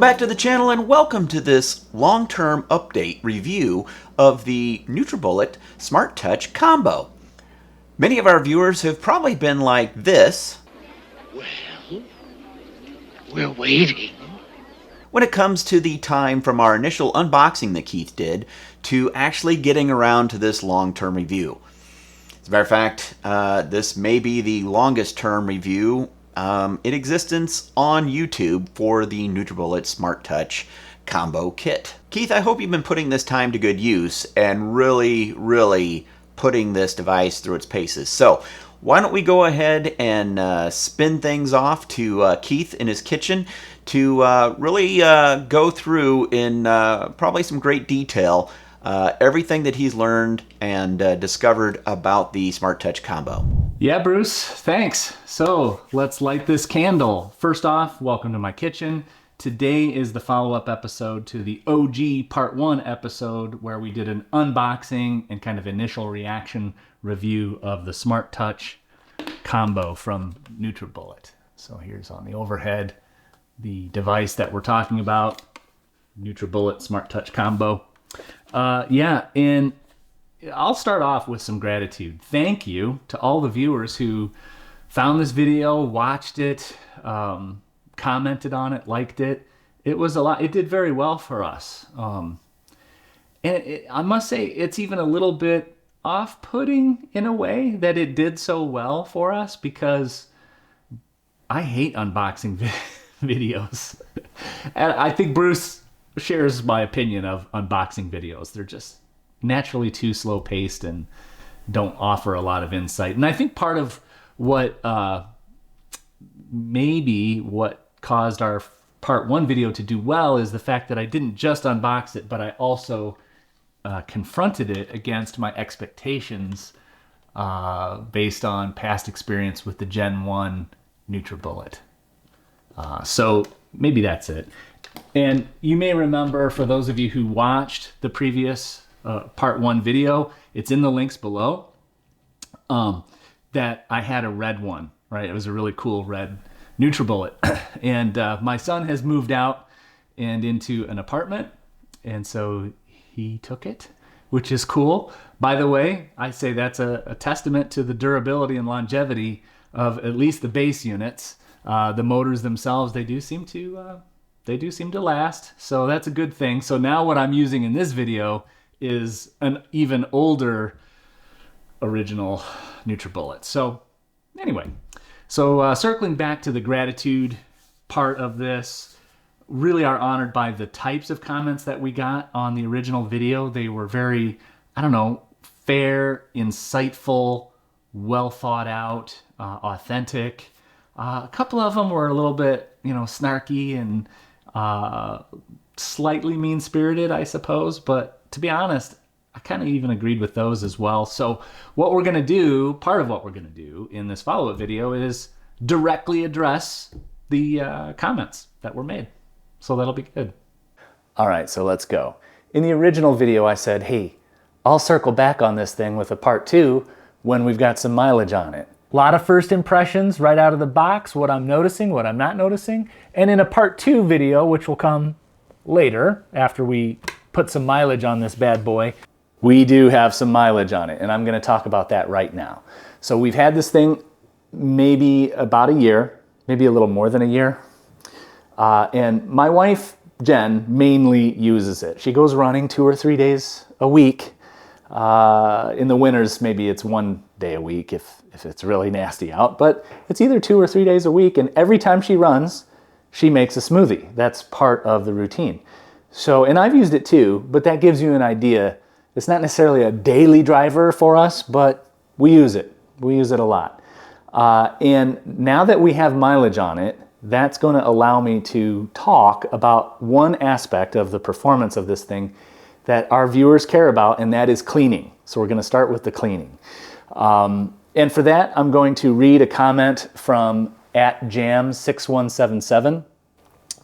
back to the channel and welcome to this long-term update review of the Nutribullet Smart Touch Combo. Many of our viewers have probably been like this. Well, we're waiting. When it comes to the time from our initial unboxing that Keith did to actually getting around to this long-term review. As a matter of fact, this may be the longest term review in existence on YouTube for the Nutribullet Smart Touch Combo Kit. Keith, I hope you've been putting this time to good use and really putting this device through its paces. So why don't we go ahead and spin things off to Keith in his kitchen to really go through in probably some great detail everything that he's learned and discovered about the Smart Touch Combo. Yeah, Bruce, thanks. So let's light this candle. First off, welcome to my kitchen. Today is the follow-up episode to the OG Part 1 episode where we did an unboxing and kind of initial reaction review of the Smart Touch Combo from Nutribullet. So here's on the overhead the device that we're talking about, Nutribullet Smart Touch Combo. And I'll start off with some gratitude. Thank you to all the viewers who found this video, watched it, commented on it, liked it. It was a lot. It did very well for us. I must say it's even a little bit off-putting in a way that it did so well for us because I hate unboxing videos. And I think Bruce shares my opinion of unboxing videos. They're just naturally too slow-paced and don't offer a lot of insight. And I think part of what maybe what caused our Part 1 video to do well is the fact that I didn't just unbox it, but I also confronted it against my expectations based on past experience with the Gen 1 Nutribullet. So maybe that's it. And you may remember, for those of you who watched the previous Part 1 video, it's in the links below, that I had a red one, right? It was a really cool red Nutribullet. And my son has moved out and into an apartment, and so he took it, which is cool. By the way, I say that's a testament to the durability and longevity of at least the base units. The motors themselves, they do seem to last, so that's a good thing. So now what I'm using in this video is an even older original Nutribullet. So anyway, circling back to the gratitude part of this, really are honored by the types of comments that we got on the original video. They were very, fair, insightful, well thought out, authentic. A couple of them were a little bit, snarky and slightly mean-spirited, I suppose, but to be honest, I kind of even agreed with those as well. So what we're going to do, part of what we're going to do in this follow-up video is directly address the comments that were made. So that'll be good. All right, so let's go. In the original video, I said, hey, I'll circle back on this thing with a part 2 when we've got some mileage on it. A lot of first impressions right out of the box, what I'm noticing, what I'm not noticing. And in a part 2 video, which will come later after we put some mileage on this bad boy, we do have some mileage on it, and I'm going to talk about that right now. So we've had this thing maybe about a year, maybe a little more than a year. And my wife, Jen, mainly uses it. She goes running 2 or 3 days a week. In the winters, maybe it's 1 day a week if it's really nasty out, but it's either 2 or 3 days a week, and every time she runs, she makes a smoothie. That's part of the routine. So, and I've used it too, but that gives you an idea. It's not necessarily a daily driver for us, but we use it. We use it a lot. And now that we have mileage on it, that's going to allow me to talk about one aspect of the performance of this thing that our viewers care about, and that is cleaning. So we're going to start with the cleaning. And for that, I'm going to read a comment from @jam6177,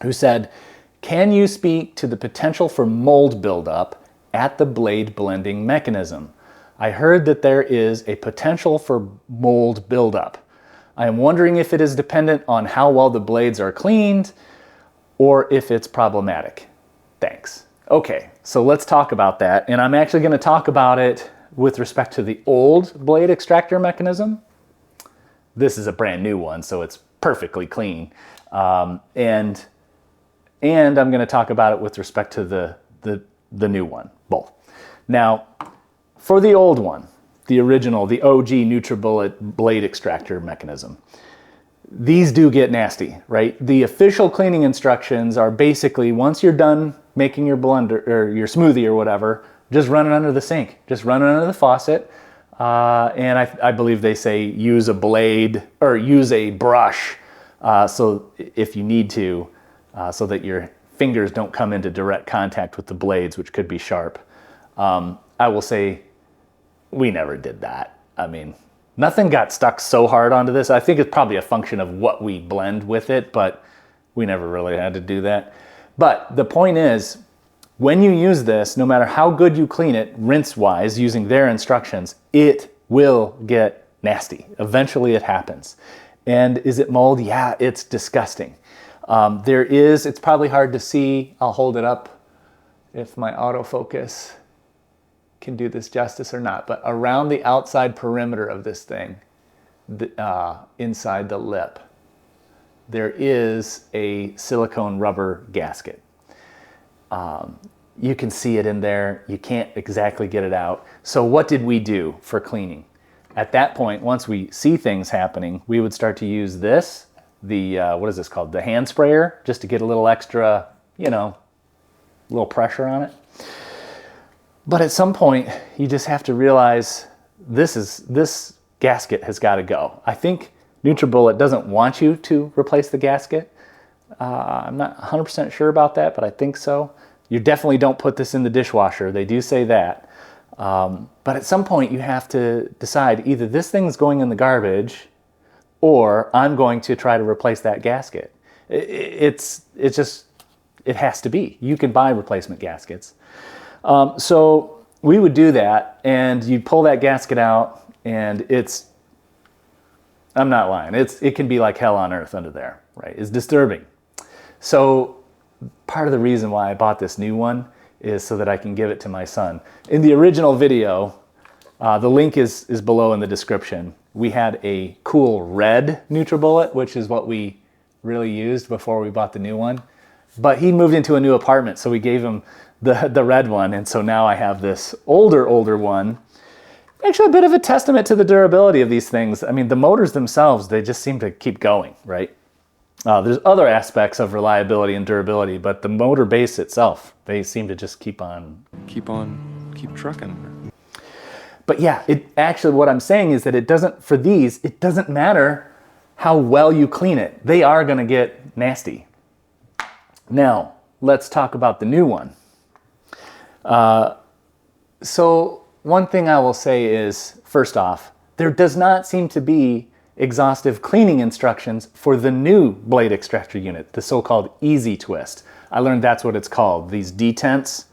who said, can you speak to the potential for mold buildup at the blade blending mechanism? I heard that there is a potential for mold buildup. I am wondering if it is dependent on how well the blades are cleaned, or if it's problematic. Thanks. Okay, so let's talk about that. And I'm actually going to talk about it with respect to the old blade extractor mechanism. This is a brand new one, so it's perfectly clean. And I'm going to talk about it with respect to the new one, both. Now, for the old one, the original, the OG Nutribullet blade extractor mechanism, these do get nasty, right? The official cleaning instructions are basically, once you're done making your blender or your smoothie or whatever, just run it under the sink, just run it under the faucet. And I believe they say use a blade or use a brush, so if you need to, so that your fingers don't come into direct contact with the blades, which could be sharp. I will say we never did that. I mean, nothing got stuck so hard onto this. I think it's probably a function of what we blend with it, but we never really had to do that. But the point is, when you use this, no matter how good you clean it, rinse-wise, using their instructions, it will get nasty. Eventually it happens. And is it mold? Yeah, it's disgusting. It's probably hard to see. I'll hold it up if my autofocus can do this justice or not. But around the outside perimeter of this thing, inside the lip, there is a silicone rubber gasket. You can see it in there. You can't exactly get it out. So what did we do for cleaning? At that point, once we see things happening, we would start to use this, what is this called? The hand sprayer, just to get a little extra, little pressure on it. But at some point, you just have to realize this gasket has got to go. I think Nutribullet doesn't want you to replace the gasket. I'm not 100% sure about that, but I think so. You definitely don't put this in the dishwasher. They do say that. But at some point you have to decide either this thing's going in the garbage or I'm going to try to replace that gasket. It has to be. You can buy replacement gaskets. So we would do that, and you pull that gasket out, and I'm not lying, it can be like hell on earth under there, right? It's disturbing. So part of the reason why I bought this new one is so that I can give it to my son. In the original video, the link is below in the description. We had a cool red Nutribullet, which is what we really used before we bought the new one. But he moved into a new apartment, so we gave him the red one. And so now I have this older one. Actually a bit of a testament to the durability of these things. I mean, the motors themselves, they just seem to keep going, right? There's other aspects of reliability and durability, but the motor base itself, they seem to just keep trucking. But yeah, what I'm saying is that it doesn't matter how well you clean it. They are going to get nasty. Now, let's talk about the new one. So one thing I will say is, first off, there does not seem to be exhaustive cleaning instructions for the new blade extractor unit, the so-called Easy Twist. I learned that's what it's called. These detents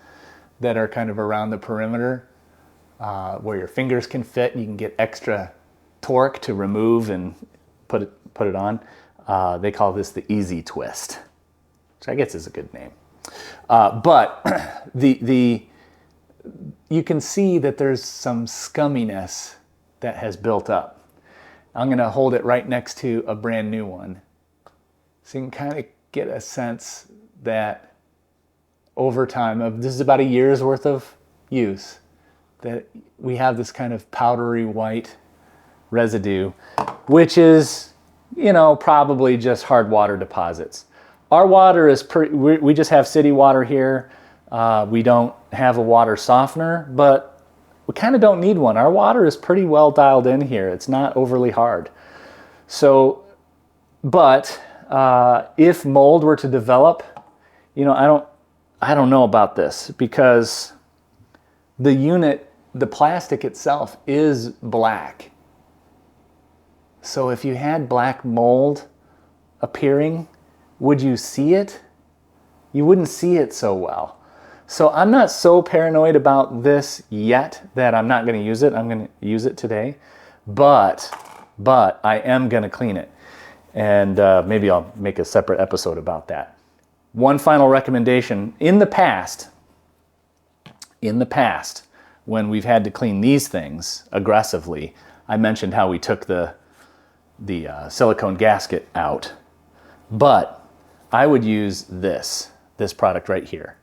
that are kind of around the perimeter, where your fingers can fit and you can get extra torque to remove and put it on. They call this the Easy Twist, which I guess is a good name. But you can see that there's some scumminess that has built up. I'm going to hold it right next to a brand new one. So you can kind of get a sense that over time, this is about a year's worth of use, that we have this kind of powdery white residue, which is, probably just hard water deposits. Our water is we just have city water here. We don't have a water softener, but we kind of don't need one. Our water is pretty well dialed in here. It's not overly hard. So, but if mold were to develop, I don't know about this, because the plastic itself is black. So if you had black mold appearing, would you see it? You wouldn't see it so well. So I'm not so paranoid about this yet that I'm not going to use it. I'm going to use it today, but I am going to clean it, and maybe I'll make a separate episode about that. One final recommendation. In the past, when we've had to clean these things aggressively, I mentioned how we took the silicone gasket out. But I would use this product right here,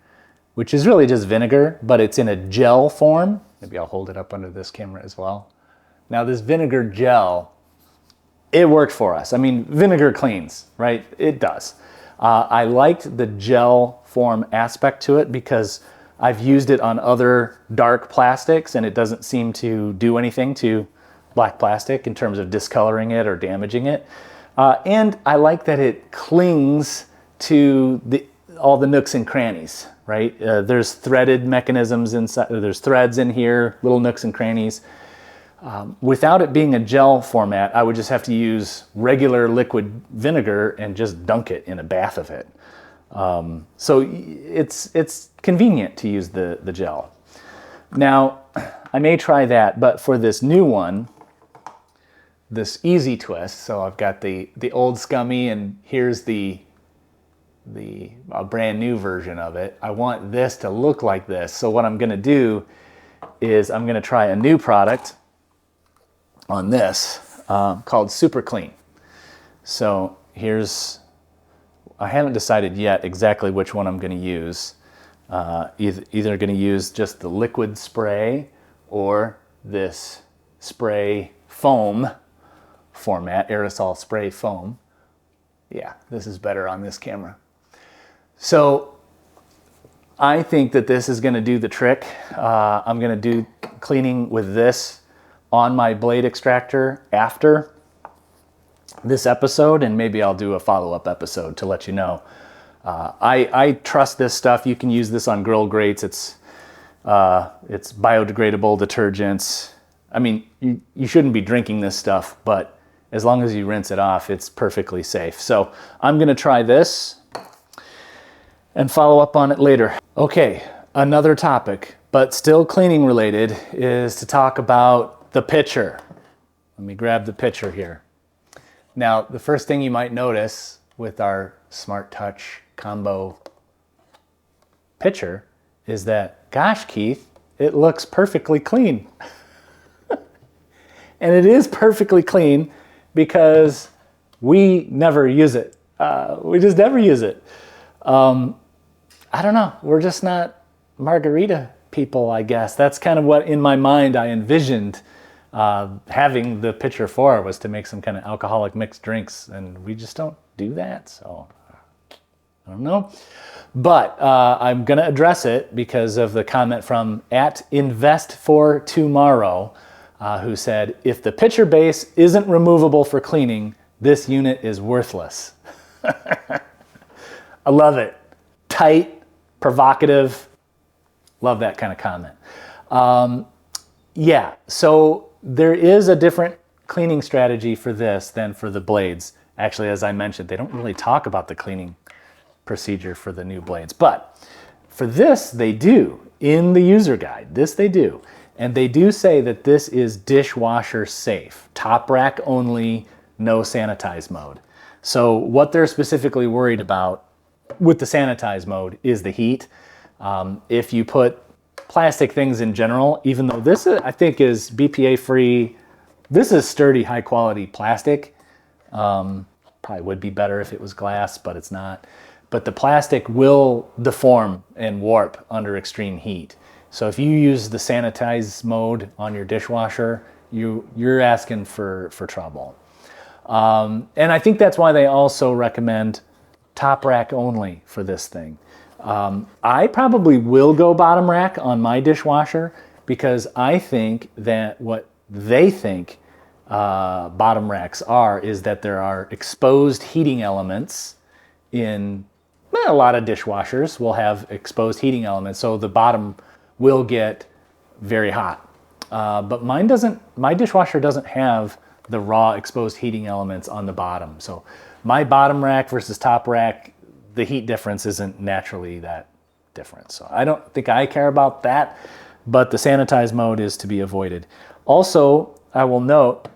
which is really just vinegar, but it's in a gel form. Maybe I'll hold it up under this camera as well. Now this vinegar gel, it worked for us. I mean, vinegar cleans, right? It does. I liked the gel form aspect to it because I've used it on other dark plastics and it doesn't seem to do anything to black plastic in terms of discoloring it or damaging it. And I like that it clings to all the nooks and crannies, right? There's threaded mechanisms inside, there's threads in here, little nooks and crannies. Without it being a gel format, I would just have to use regular liquid vinegar and just dunk it in a bath of it. So it's convenient to use the gel. Now, I may try that, but for this new one, this easy twist, so I've got the old scummy and here's the brand new version of it. I want this to look like this. So what I'm gonna do is I'm gonna try a new product on this called Super Clean. So I haven't decided yet exactly which one I'm going to use. Either going to use just the liquid spray or this spray foam format, aerosol spray foam. Yeah, this is better on this camera. So I think that this is going to do the trick. I'm going to do cleaning with this on my blade extractor after this episode, and maybe I'll do a follow-up episode to let you know. I trust this stuff. You can use this on grill grates. It's biodegradable detergents. I mean, you shouldn't be drinking this stuff, but as long as you rinse it off, it's perfectly safe. So I'm gonna try this and follow up on it later. Okay, another topic, but still cleaning related, is to talk about the pitcher. Let me grab the pitcher here. Now, the first thing you might notice with our Smart Touch combo pitcher is that, gosh, Keith, it looks perfectly clean. And it is perfectly clean because we never use it. We just never use it. I don't know, we're just not margarita people, I guess. That's kind of what in my mind I envisioned having the pitcher for, was to make some kind of alcoholic mixed drinks, and we just don't do that, so I don't know. But I'm gonna address it because of the comment from @invest4tomorrow, who said, if the pitcher base isn't removable for cleaning, this unit is worthless. I love it. Tight, provocative, love that kind of comment. Yeah, so there is a different cleaning strategy for this than for the blades. Actually, as I mentioned, they don't really talk about the cleaning procedure for the new blades, but for this they do in the user guide. This they do, and they do say that this is dishwasher safe, top rack only, no sanitize mode. So what they're specifically worried about with the sanitize mode is the heat. If you put plastic things in general, even though this I think is BPA free, this is sturdy, high quality plastic. Probably would be better if it was glass, but it's not. But the plastic will deform and warp under extreme heat. So if you use the sanitize mode on your dishwasher, you're asking for trouble. And I think that's why they also recommend top rack only for this thing. I probably will go bottom rack on my dishwasher because I think that what they think bottom racks is that there are exposed heating elements in a lot of dishwashers will have exposed heating elements, so the bottom will get very hot. But my dishwasher doesn't have the raw exposed heating elements on the bottom. So my bottom rack versus top rack, the heat difference isn't naturally that different. So I don't think I care about that, but the sanitize mode is to be avoided. Also, I will note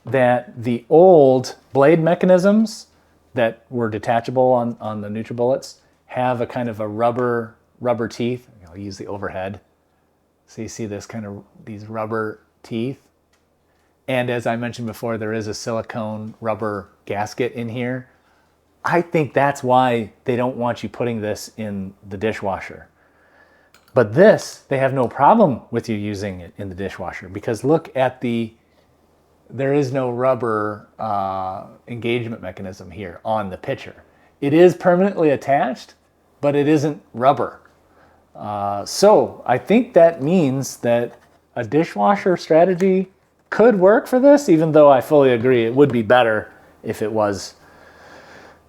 that the old blade mechanisms that were detachable on the Nutribullets have a kind of a rubber teeth. I'll use the overhead. So you see this kind of, these rubber teeth. And as I mentioned before, there is a silicone rubber gasket in here. I think that's why they don't want you putting this in the dishwasher. But this, they have no problem with you using it in the dishwasher, because look at there is no rubber engagement mechanism here on the pitcher. It is permanently attached, but it isn't rubber. So I think that means that a dishwasher strategy could work for this, even though I fully agree it would be better if it was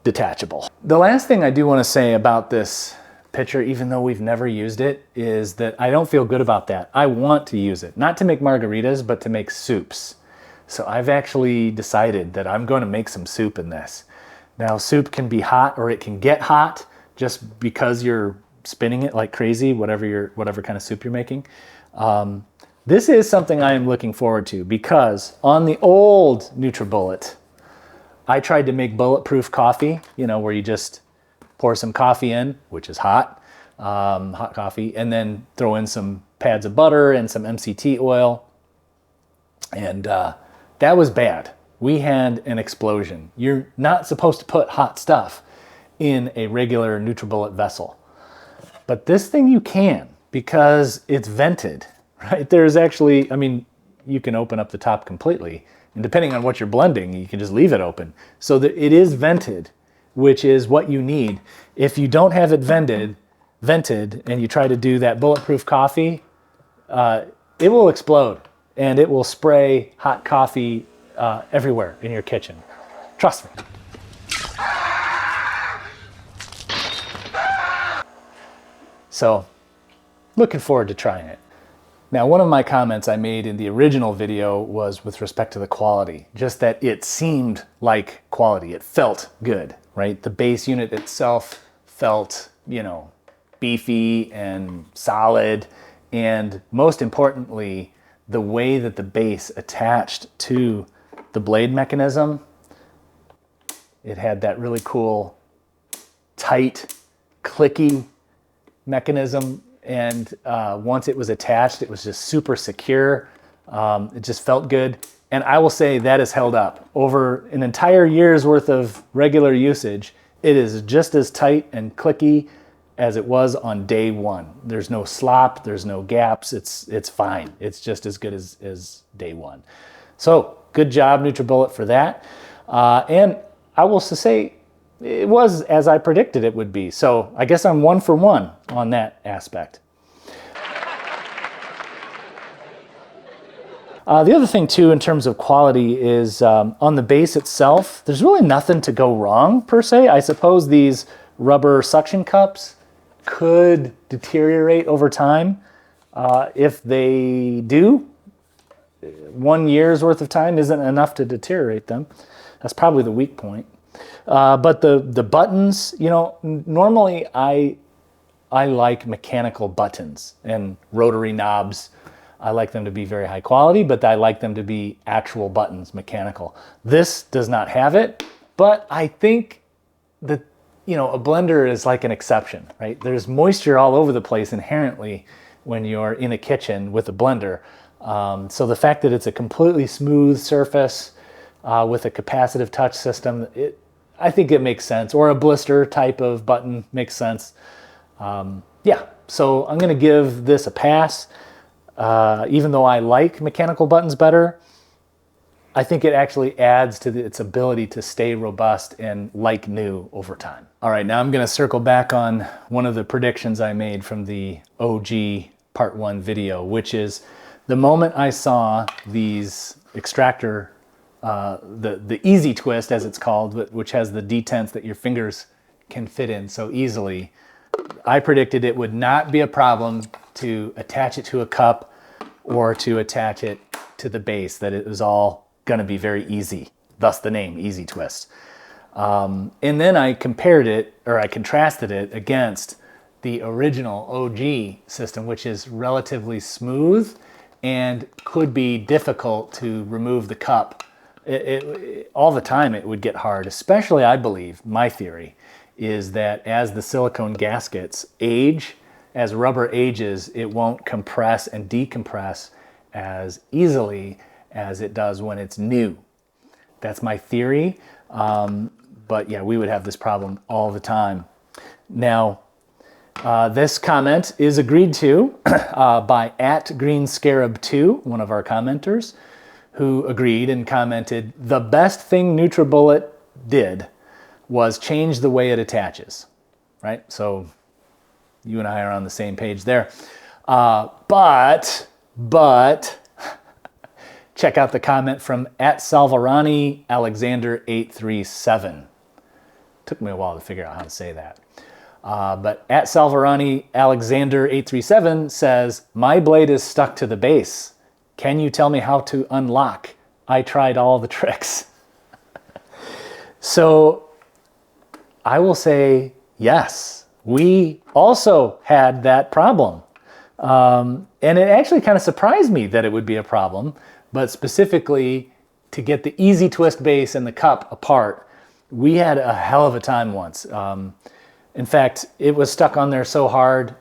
detachable. The last thing I do want to say about this pitcher, even though we've never used it, is that I don't feel good about that. I want to use it, not to make margaritas, but to make soups. So I've actually decided that I'm going to make some soup in this. Now, soup can be hot, or it can get hot just because you're spinning it like crazy, whatever kind of soup you're making. This is something I am looking forward to, because on the old Nutribullet, I tried to make bulletproof coffee, where you just pour some coffee in, which is hot coffee, and then throw in some pads of butter and some MCT oil. And that was bad. We had an explosion. You're not supposed to put hot stuff in a regular Nutribullet vessel. But this thing you can, because it's vented, right? There's actually, you can open up the top completely. And depending on what you're blending, you can just leave it open. So that it is vented, which is what you need. If you don't have it vented, and you try to do that bulletproof coffee, it will explode, and it will spray hot coffee everywhere in your kitchen. Trust me. So, looking forward to trying it. Now, one of my comments I made in the original video was with respect to the quality, just that it seemed like quality. It felt good, right? The base unit itself felt, beefy and solid. And most importantly, the way that the base attached to the blade mechanism, it had that really cool, tight, clicky mechanism. And once it was attached, it was just super secure. It just felt good. And I will say that has held up. Over an entire year's worth of regular usage, it is just as tight and clicky as it was on day one. There's no slop, there's no gaps, it's fine. It's just as good as day one. So good job, Nutribullet, for that. And I will say, it was as I predicted it would be. So I guess I'm 1 for 1 on that aspect. The other thing too, in terms of quality, is on the base itself, there's really nothing to go wrong per se. I suppose these rubber suction cups could deteriorate over time. If they do, 1 year's worth of time isn't enough to deteriorate them. That's probably the weak point. But the buttons, normally I like mechanical buttons and rotary knobs. I like them to be very high quality, but I like them to be actual buttons, mechanical. This does not have it, but I think that, a blender is like an exception, right? There's moisture all over the place inherently when you're in a kitchen with a blender. So the fact that it's a completely smooth surface with a capacitive touch system, I think it makes sense. Or a blister type of button makes sense. Yeah, so I'm going to give this a pass. Even though I like mechanical buttons better, I think it actually adds to its ability to stay robust and like new over time. All right, now I'm going to circle back on one of the predictions I made from the OG Part 1 video, which is the moment I saw these extractor, the easy twist as it's called, which has the detents that your fingers can fit in so easily, I predicted it would not be a problem to attach it to a cup or to attach it to the base, that it was all going to be very easy, thus the name Easy Twist. And then I contrasted it against the original OG system, which is relatively smooth and could be difficult to remove the cup. All the time it would get hard, especially, I believe, my theory, is that as the silicone gaskets age, as rubber ages, it won't compress and decompress as easily as it does when it's new. That's my theory, but yeah, we would have this problem all the time. Now, this comment is agreed to by @GreenScarab2, one of our commenters, who agreed and commented, the best thing Nutribullet did was change the way it attaches, right? So you and I are on the same page there. But check out the comment from @Salvarani Alexander 837. Took me a while to figure out how to say that. But @Salvarani Alexander 837 says, my blade is stuck to the base. Can you tell me how to unlock? I tried all the tricks. So I will say yes. We also had that problem. And it actually kind of surprised me that it would be a problem, but specifically to get the easy twist base and the cup apart, we had a hell of a time once. In fact, it was stuck on there so hard,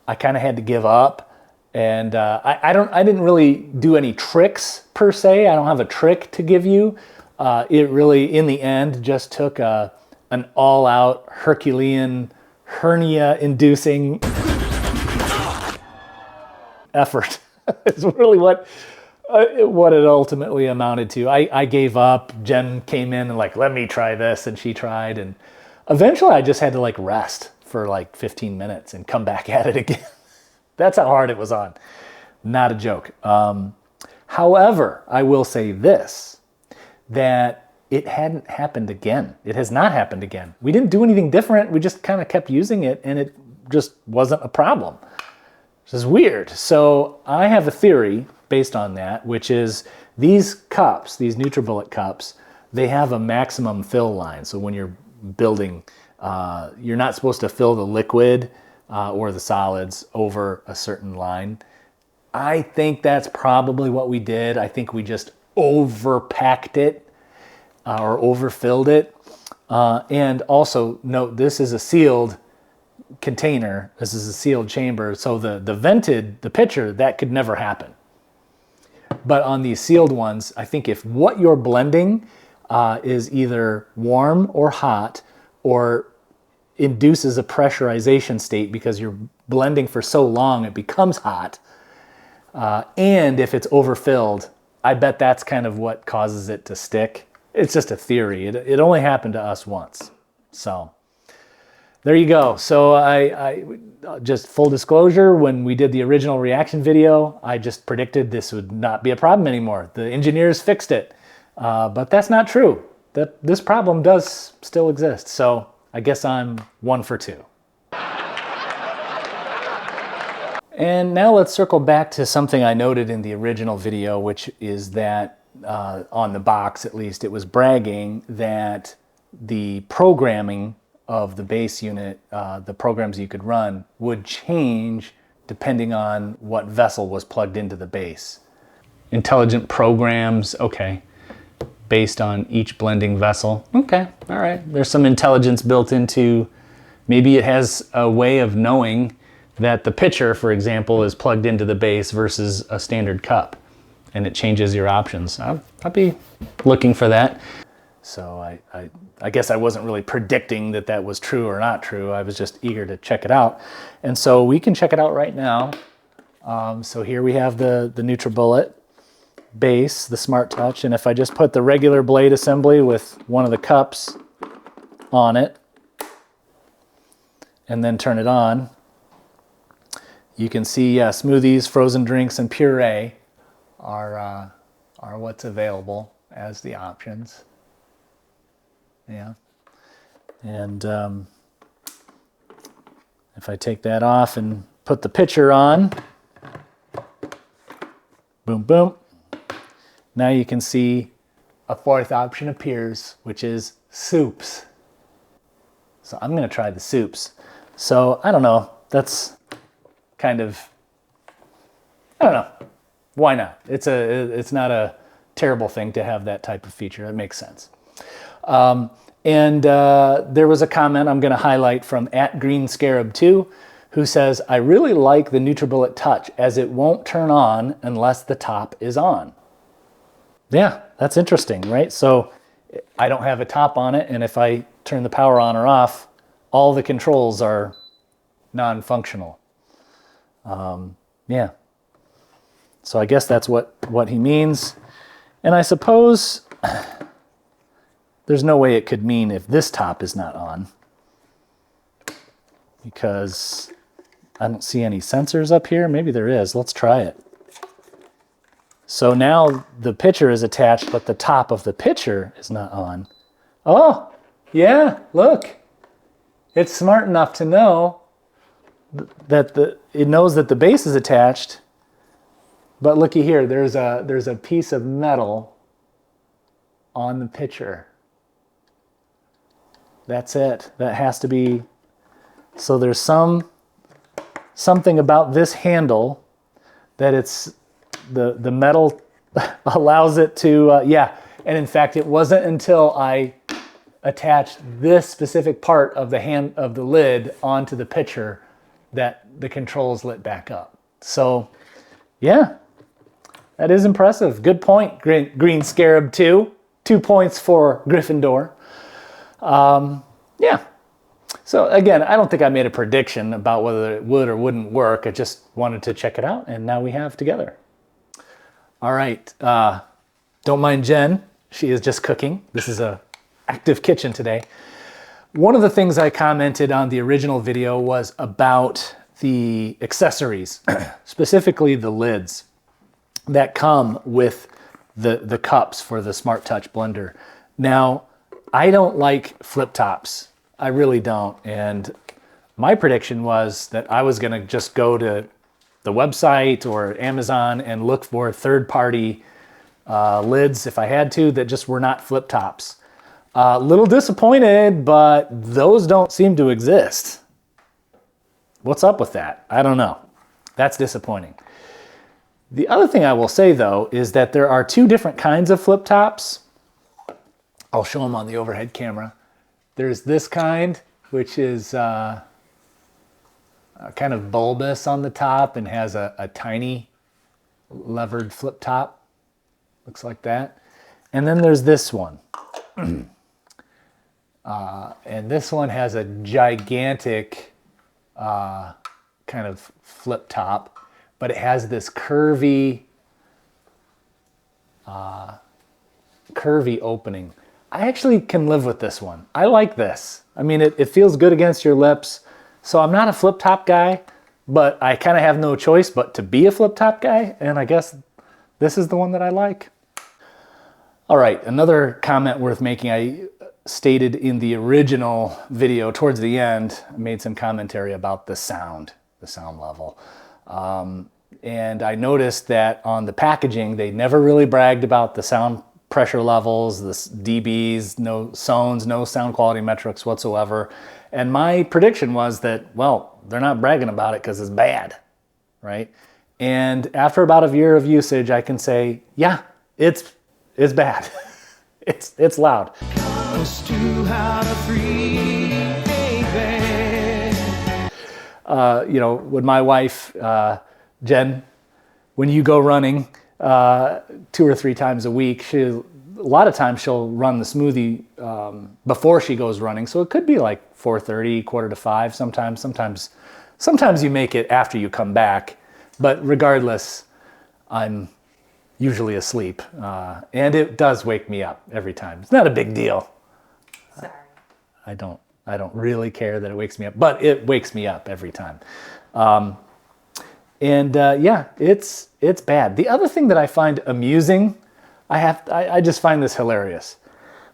I kind of had to give up. And I didn't really do any tricks per se. I don't have a trick to give you. It really, in the end, just took an all-out Herculean, hernia-inducing effort. It's really what it ultimately amounted to. I gave up. Jen came in and like, let me try this, and she tried, and eventually I just had to like rest for like 15 minutes and come back at it again. That's how hard it was on. Not a joke. However, I will say this, that it hadn't happened again. It has not happened again. We didn't do anything different. We just kind of kept using it, and it just wasn't a problem. This is weird. So I have a theory based on that, which is these cups, these Nutribullet cups, they have a maximum fill line. So when you're building, you're not supposed to fill the liquid or the solids over a certain line. I think that's probably what we did. I think we just overpacked it or overfilled it. And also note, this is a sealed container. This is a sealed chamber. So the pitcher, that could never happen. But on these sealed ones, I think if what you're blending is either warm or hot, or induces a pressurization state because you're blending for so long it becomes hot, and if it's overfilled, I bet that's kind of what causes it to stick. It's just a theory. It only happened to us once. So there you go. So I just full disclosure, when we did the original reaction video, I just predicted this would not be a problem anymore. The engineers fixed it. But that's not true. This problem does still exist. So I guess I'm 1 for 2. And now let's circle back to something I noted in the original video, which is that on the box, at least, it was bragging that the programming of the base unit, the programs you could run, would change depending on what vessel was plugged into the base. Intelligent programs, okay, based on each blending vessel. Okay, all right. There's some intelligence built into, maybe it has a way of knowing that the pitcher, for example, is plugged into the base versus a standard cup, and it changes your options. I'll be looking for that. So I guess I wasn't really predicting that that was true or not true. I was just eager to check it out. And so we can check it out right now. So here we have the Nutribullet base, the Smart Touch, and if I just put the regular blade assembly with one of the cups on it and then turn it on, you can see smoothies, frozen drinks, and puree are what's available as the options. Yeah, and if I take that off and put the pitcher on, boom, boom, now you can see a fourth option appears, which is soups. So I'm going to try the soups. So I don't know, that's kind of, I don't know, why not? It's not a terrible thing to have that type of feature. It makes sense. And there was a comment I'm going to highlight from @GreenScarab2, who says, I really like the Nutribullet Touch as it won't turn on unless the top is on. Yeah, that's interesting, right? So I don't have a top on it, and if I turn the power on or off, all the controls are non-functional. Yeah. So I guess that's what he means. And I suppose there's no way it could mean if this top is not on, because I don't see any sensors up here. Maybe there is. Let's try it. So now the pitcher is attached, but the top of the pitcher is not on. Oh, yeah, look. It's smart enough to know that it knows that the base is attached, but looky here, there's a piece of metal on the pitcher. That's it. That has to be. So there's something about this handle that it's the metal allows it to yeah. And in fact, it wasn't until I attached this specific part of the lid onto the pitcher that the controls lit back up. So yeah, that is impressive. Good point, Green Scarab 2. 2 points for Gryffindor. Yeah. So again, I don't think I made a prediction about whether it would or wouldn't work. I just wanted to check it out, and now we have together. All right. Don't mind Jen. She is just cooking. This is a active kitchen today. One of the things I commented on the original video was about the accessories, specifically the lids that come with the cups for the Smart Touch blender. Now, I don't like flip tops. I really don't. And my prediction was that I was going to just go to the website or Amazon and look for third-party lids, if I had to, that just were not flip tops. A little disappointed, but those don't seem to exist. What's up with that? I don't know. That's disappointing. The other thing I will say, though, is that there are 2 different kinds of flip tops. I'll show them on the overhead camera. There's this kind, which is kind of bulbous on the top and has a tiny levered flip top. Looks like that. And then there's this one. And this one has a gigantic kind of flip top, but it has this curvy opening. I actually can live with this one. I like this. I mean, it feels good against your lips. So I'm not a flip top guy, but I kind of have no choice but to be a flip top guy. And I guess this is the one that I like. All right, another comment worth making. I stated in the original video towards the end, I made some commentary about the sound level. And I noticed that on the packaging, they never really bragged about the sound pressure levels, the dBs, no zones, no sound quality metrics whatsoever. And my prediction was that, well, they're not bragging about it because it's bad, right? And after about a year of usage, I can say, yeah, it's bad. it's loud. You know, when my wife, Jen, when you go running 2 or 3 times a week, a lot of times she'll run the smoothie before she goes running. So it could be like 4:30, 4:45 sometimes you make it after you come back. But regardless, I'm usually asleep. And it does wake me up every time. It's not a big deal. Sorry. I don't really care that it wakes me up, but it wakes me up every time. Yeah, it's bad. The other thing that I find amusing, I just find this hilarious.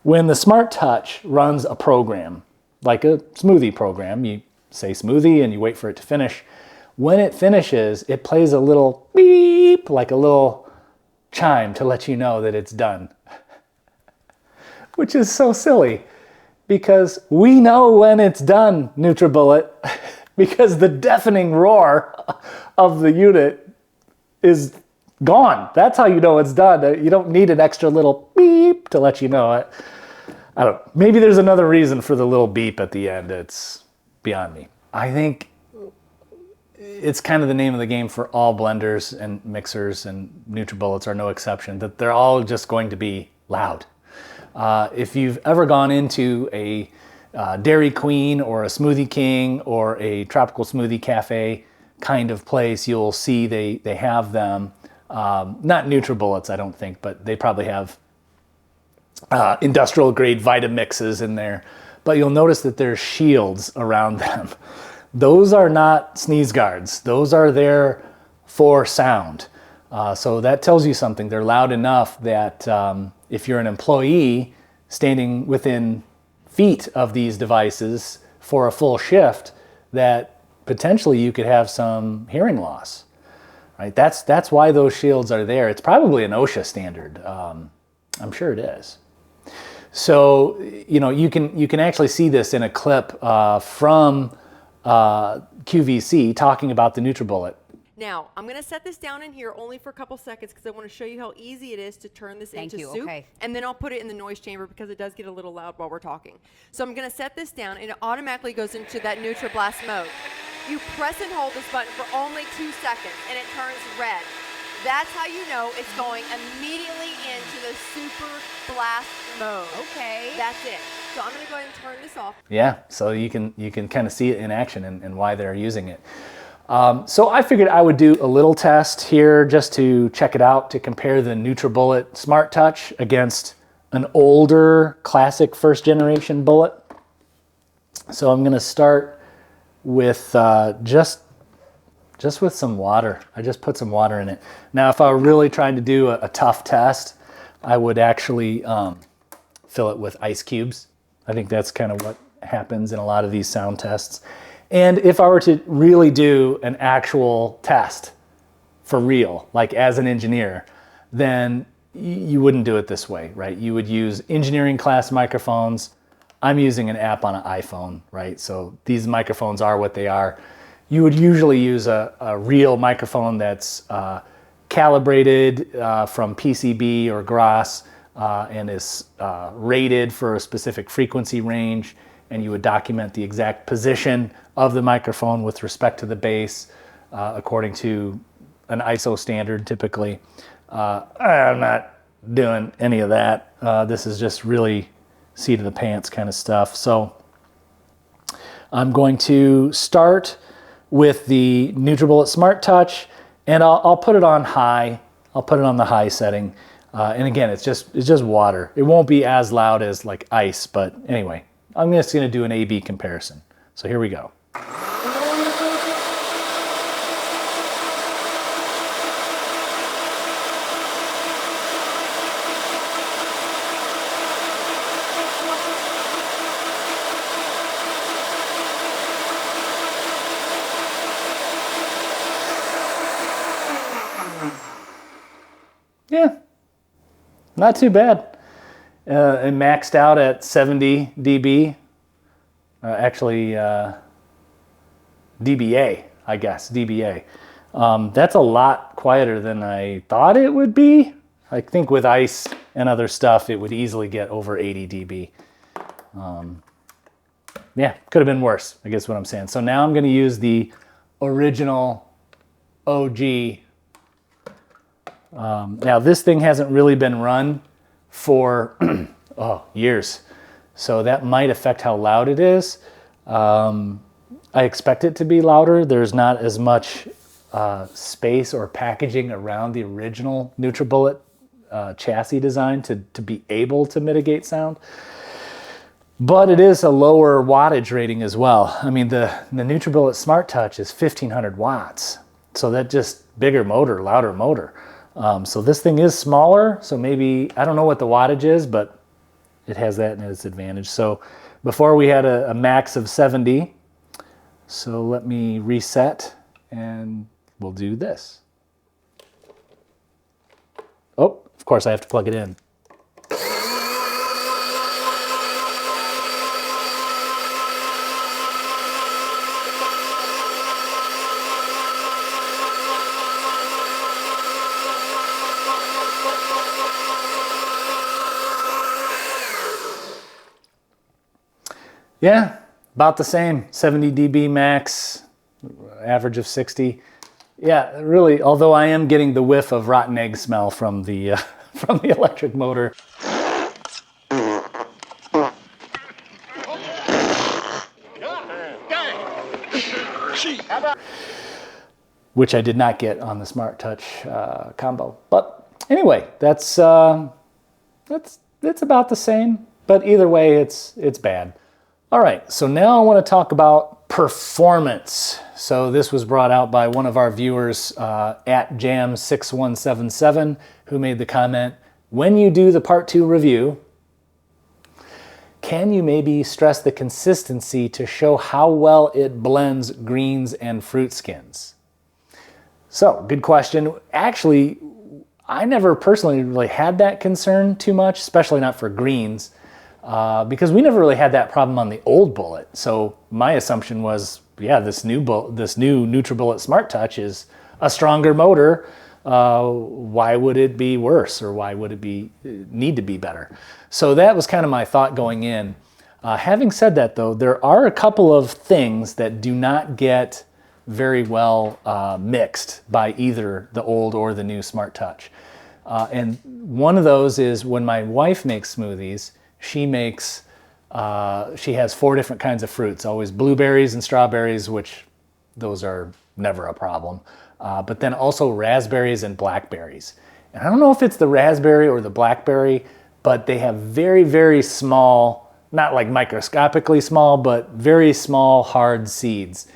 When the Smart Touch runs a program, like a smoothie program, you say smoothie and you wait for it to finish. When it finishes, it plays a little beep, like a little chime to let you know that it's done. Which is so silly, because we know when it's done, Nutribullet, because the deafening roar of the unit is gone. That's how you know it's done. You don't need an extra little beep to let you know it. I don't know. Maybe there's another reason for the little beep at the end. It's beyond me. I think it's kind of the name of the game for all blenders and mixers, and Nutribullets are no exception, that they're all just going to be loud. If you've ever gone into a Dairy Queen or a Smoothie King or a Tropical Smoothie Cafe kind of place, you'll see they have them, not Nutribullets, I don't think, but they probably have industrial grade Vitamixes in there. But you'll notice that there's shields around them. Those are not sneeze guards. Those are there for sound. So that tells you something. They're loud enough that if you're an employee standing within feet of these devices for a full shift, that potentially you could have some hearing loss. Right? That's why those shields are there. It's probably an OSHA standard. I'm sure it is. So you can actually see this in a clip from QVC talking about the Nutribullet. Now, I'm going to set this down in here only for a couple seconds because I want to show you how easy it is to turn this into soup. Okay. And then I'll put it in the noise chamber because it does get a little loud while we're talking. So I'm going to set this down and it automatically goes into that NutriBlast mode. You press and hold this button for only 2 seconds and it turns red. That's how you know it's going immediately into the super blast mode. Okay. That's it. So I'm going to go ahead and turn this off. Yeah, so you can kind of see it in action and why they're using it. So I figured I would do a little test here just to check it out, to compare the Nutribullet Smart Touch against an older classic first generation bullet. So I'm going to start with just with some water. I just put some water in it. Now, if I were really trying to do a tough test, I would actually fill it with ice cubes. I think that's kind of what happens in a lot of these sound tests. And if I were to really do an actual test for real, like as an engineer, then you wouldn't do it this way, right? You would use engineering class microphones. I'm using an app on an iPhone, right? So these microphones are what they are. You would usually use a real microphone that's calibrated from PCB or Gross and is rated for a specific frequency range, and you would document the exact position of the microphone with respect to the bass according to an ISO standard typically. I'm not doing any of that. This is just really seat of the pants kind of stuff. So I'm going to start with the Nutribullet Smart Touch, and I'll put it on high. I'll put it on the high setting. And again, it's just water. It won't be as loud as like ice, but anyway, I'm just going to do an A/B comparison. So here we go. Yeah, not too bad. It maxed out at 70 dB. Actually, dBA, I guess, dBA. That's a lot quieter than I thought it would be. I think with ice and other stuff, it would easily get over 80 dB. Yeah, could have been worse, I guess what I'm saying. So now I'm going to use the original OG. Now this thing hasn't really been run for years, so that might affect how loud it is. I expect it to be louder. There's not as much space or packaging around the original Nutribullet chassis design to be able to mitigate sound. But it is a lower wattage rating as well. I mean, the Nutribullet Smart Touch is 1500 watts, so that just bigger motor, louder motor. So this thing is smaller, so maybe, I don't know what the wattage is, but it has that in its advantage. So before we had a max of 70, so let me reset and we'll do this. Oh, of course I have to plug it in. Yeah, about the same. 70 dB max, average of 60. Yeah, really, although I am getting the whiff of rotten egg smell from the from the electric motor. Which I did not get on the Smart Touch combo. But anyway, that's about the same. But either way, it's bad. All right, so now I want to talk about performance. So this was brought out by one of our viewers at Jam6177, who made the comment, when you do the part 2 review, can you maybe stress the consistency to show how well it blends greens and fruit skins? So, good question. Actually, I never personally really had that concern too much, especially not for greens, because we never really had that problem on the old Bullet. So my assumption was, yeah, this new Nutribullet Smart Touch is a stronger motor. Why would it be worse, or why would it need to be better? So that was kind of my thought going in. Having said that, though, there are a couple of things that do not get very well mixed by either the old or the new Smart Touch. And one of those is when my wife makes smoothies, she has 4 different kinds of fruits, always blueberries and strawberries, which those are never a problem. But then also raspberries and blackberries. And I don't know if it's the raspberry or the blackberry, but they have very, very small, not like microscopically small, but very small hard seeds.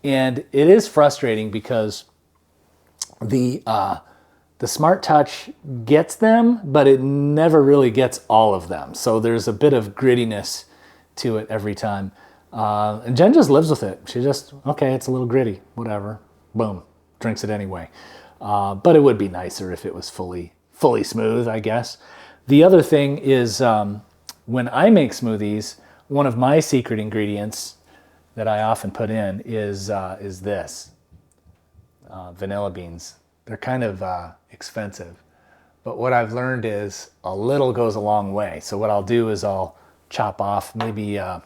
And it is frustrating because the Smart Touch gets them, but it never really gets all of them. So there's a bit of grittiness to it every time. And Jen just lives with it. She just, okay, it's a little gritty, whatever. Boom, drinks it anyway. But it would be nicer if it was fully smooth, I guess. The other thing is when I make smoothies, one of my secret ingredients that I often put in is this, vanilla beans. They're kind of expensive, but what I've learned is a little goes a long way. So what I'll do is I'll chop off maybe a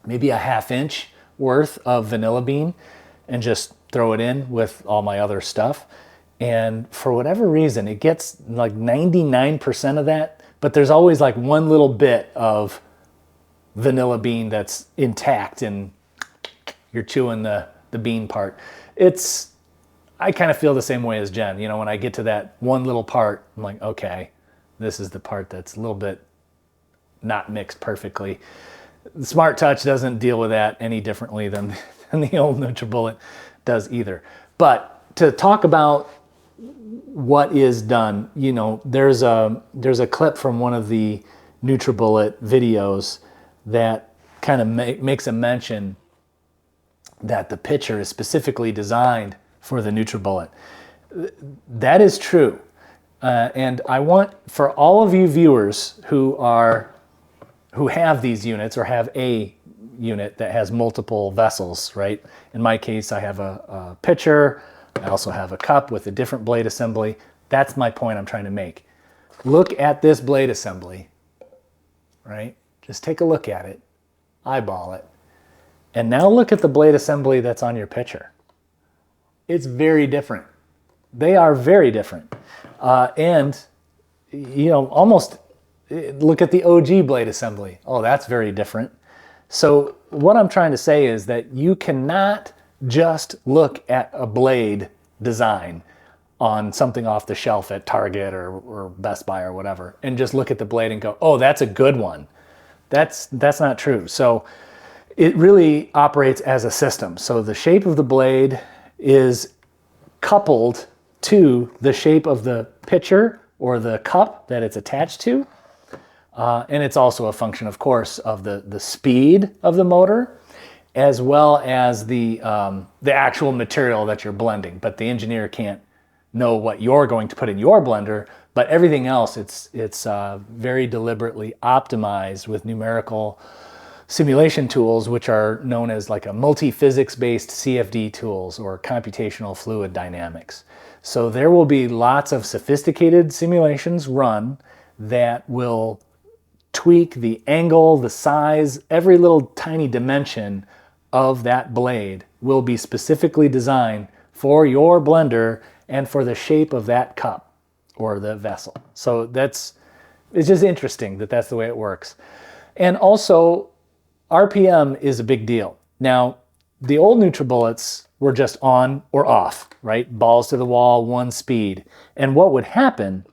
½ inch worth of vanilla bean and just throw it in with all my other stuff. And for whatever reason, it gets like 99% of that, but there's always like one little bit of vanilla bean that's intact and you're chewing the bean part. I kind of feel the same way as Jen. You know, when I get to that one little part, I'm like, okay, this is the part that's a little bit not mixed perfectly. The Smart Touch doesn't deal with that any differently than the old Nutribullet does either. But to talk about what is done, you know, there's a clip from one of the Nutribullet videos that kind of makes a mention that the pitcher is specifically designed for the Nutribullet. That is true. And I want, for all of you viewers who have these units or have a unit that has multiple vessels, right? In my case, I have a pitcher. I also have a cup with a different blade assembly. That's my point I'm trying to make. Look at this blade assembly, right? Just take a look at it, eyeball it. And now look at the blade assembly that's on your pitcher. It's very different. They are very different. And, you know, almost look at the OG blade assembly. Oh, that's very different. So what I'm trying to say is that you cannot just look at a blade design on something off the shelf at Target or Best Buy or whatever, and just look at the blade and go, oh, that's a good one. That's not true. So it really operates as a system. So the shape of the blade is coupled to the shape of the pitcher or the cup that it's attached to. And it's also a function, of course, of the speed of the motor, as well as the actual material that you're blending. But the engineer can't know what you're going to put in your blender, but everything else, it's very deliberately optimized with numerical simulation tools, which are known as like a multi-physics-based CFD tools or computational fluid dynamics. So there will be lots of sophisticated simulations run that will tweak the angle, the size, every little tiny dimension of that blade will be specifically designed for your blender and for the shape of that cup or the vessel. So it's just interesting that that's the way it works. And also, RPM is a big deal. Now, the old Nutribullets were just on or off, right? Balls to the wall, one speed. And what would happen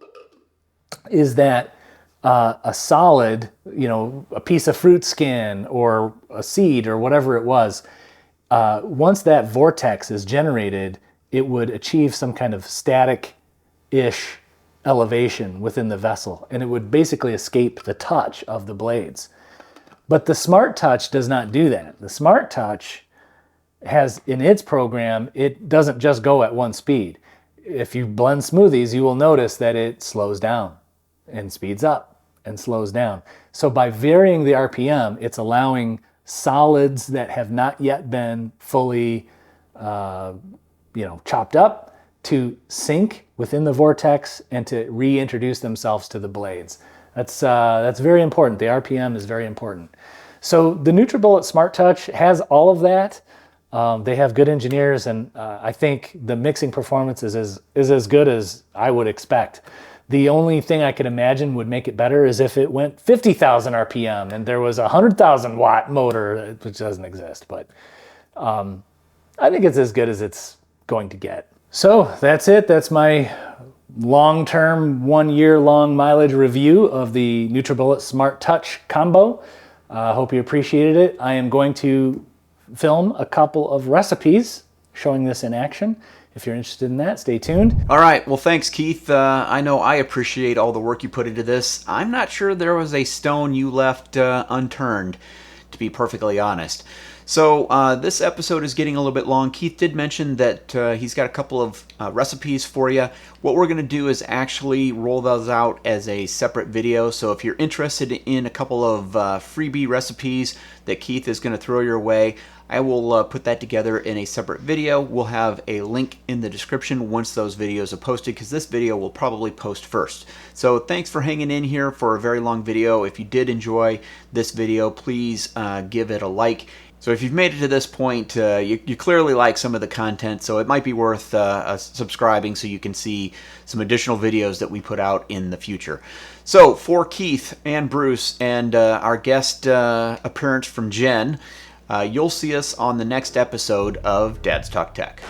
is that a solid, a piece of fruit skin or a seed or whatever it was, once that vortex is generated, it would achieve some kind of static-ish elevation within the vessel, and it would basically escape the touch of the blades. But the Smart Touch does not do that. The Smart Touch has, in its program, it doesn't just go at one speed. If you blend smoothies, you will notice that it slows down and speeds up and slows down. So by varying the RPM, it's allowing solids that have not yet been fully chopped up to sink within the vortex and to reintroduce themselves to the blades. That's very important. The RPM is very important. So the Nutribullet Smart Touch has all of that. They have good engineers, and I think the mixing performance is as good as I would expect. The only thing I could imagine would make it better is if it went 50,000 RPM and there was a 100,000 watt motor, which doesn't exist, but I think it's as good as it's going to get. So that's it. That's my long-term, 1 year long mileage review of the Nutribullet Smart Touch combo. I hope you appreciated it. I am going to film a couple of recipes showing this in action. If you're interested in that, stay tuned. All right. Well, thanks, Keith. I know I appreciate all the work you put into this. I'm not sure there was a stone you left unturned, to be perfectly honest. So this episode is getting a little bit long. Keith did mention that he's got a couple of recipes for you. What we're going to do is actually roll those out as a separate video. So if you're interested in a couple of freebie recipes that Keith is going to throw your way, I will put that together in a separate video. We'll have a link in the description once those videos are posted, because this video will probably post first. So thanks for hanging in here for a very long video. If you did enjoy this video, please give it a like. So if you've made it to this point, you clearly like some of the content, so it might be worth subscribing so you can see some additional videos that we put out in the future. So for Keith and Bruce and our guest appearance from Jen, you'll see us on the next episode of Dad's Talk Tech.